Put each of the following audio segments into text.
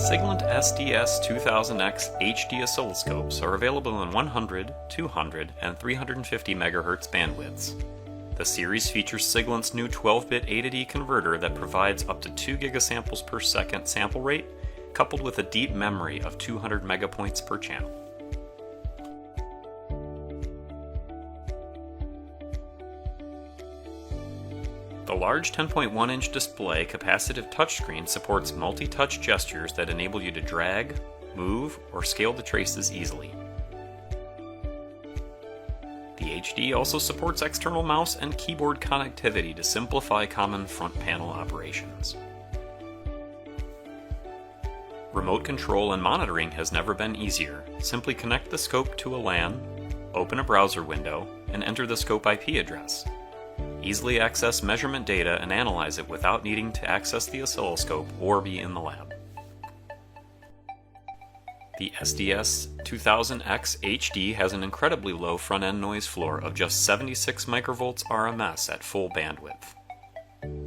Siglent SDS2000X HD oscilloscopes are available in 100, 200, and 350 MHz bandwidths. The series features Siglent's new 12-bit A-to-D converter that provides up to 2 gigasamples per second sample rate, coupled with a deep memory of 200 megapoints per channel. The large 10.1-inch display capacitive touchscreen supports multi-touch gestures that enable you to drag, move, or scale the traces easily. The HD also supports external mouse and keyboard connectivity to simplify common front panel operations. Remote control and monitoring has never been easier. Simply connect the scope to a LAN, open a browser window, and enter the scope IP address. Easily access measurement data and analyze it without needing to access the oscilloscope or be in the lab. The SDS2000X HD has an incredibly low front-end noise floor of just 76 microvolts RMS at full bandwidth.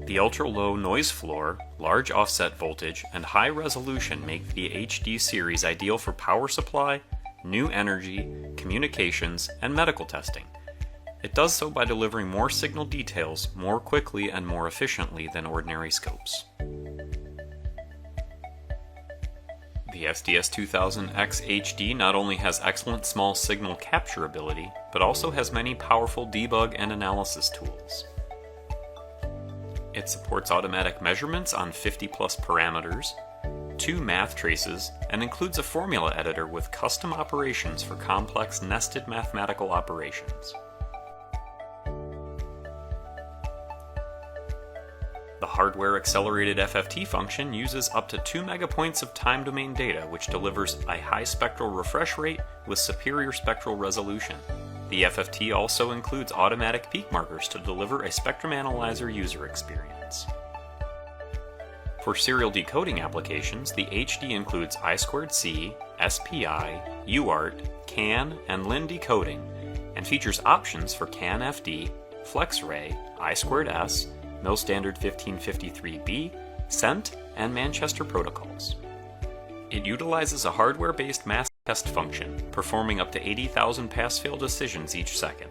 The ultra-low noise floor, large offset voltage, and high resolution make the HD series ideal for power supply, new energy, communications, and medical testing. It does so by delivering more signal details more quickly and more efficiently than ordinary scopes. The SDS2000X HD not only has excellent small signal capture ability, but also has many powerful debug and analysis tools. It supports automatic measurements on 50+ parameters, 2 math traces, and includes a formula editor with custom operations for complex nested mathematical operations. The hardware accelerated FFT function uses up to 2 megapoints of time domain data, which delivers a high spectral refresh rate with superior spectral resolution. The FFT also includes automatic peak markers to deliver a spectrum analyzer user experience. For serial decoding applications, the HD includes I2C, SPI, UART, CAN, and LIN decoding, and features options for CAN-FD, FlexRay, I2S, Mill Standard 1553B, CENT, and Manchester protocols. It utilizes a hardware-based mask test function, performing up to 80,000 pass-fail decisions each second.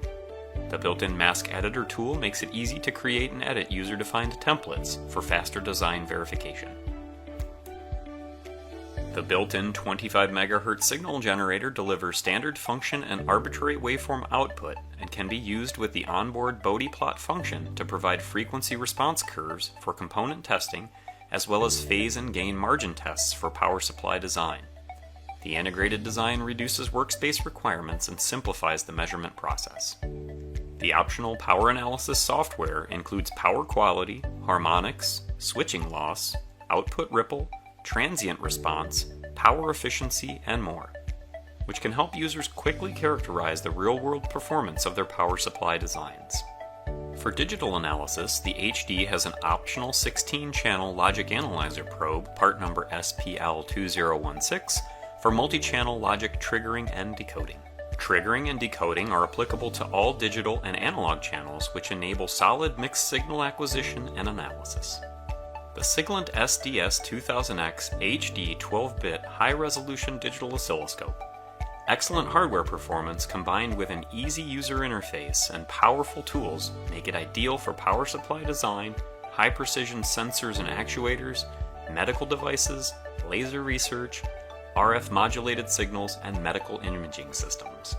The built-in mask editor tool makes it easy to create and edit user-defined templates for faster design verification. The built-in 25 MHz signal generator delivers standard function and arbitrary waveform output and can be used with the onboard Bode plot function to provide frequency response curves for component testing, as well as phase and gain margin tests for power supply design. The integrated design reduces workspace requirements and simplifies the measurement process. The optional power analysis software includes power quality, harmonics, switching loss, output ripple, transient response, power efficiency, and more, which can help users quickly characterize the real-world performance of their power supply designs. For digital analysis, the HD has an optional 16-channel logic analyzer probe, part number SPL2016, for multi-channel logic triggering and decoding. Triggering and decoding are applicable to all digital and analog channels, which enable solid mixed signal acquisition and analysis. The Siglent SDS2000X HD 12-bit high-resolution digital oscilloscope. Excellent hardware performance combined with an easy user interface and powerful tools make it ideal for power supply design, high-precision sensors and actuators, medical devices, laser research, RF modulated signals, and medical imaging systems.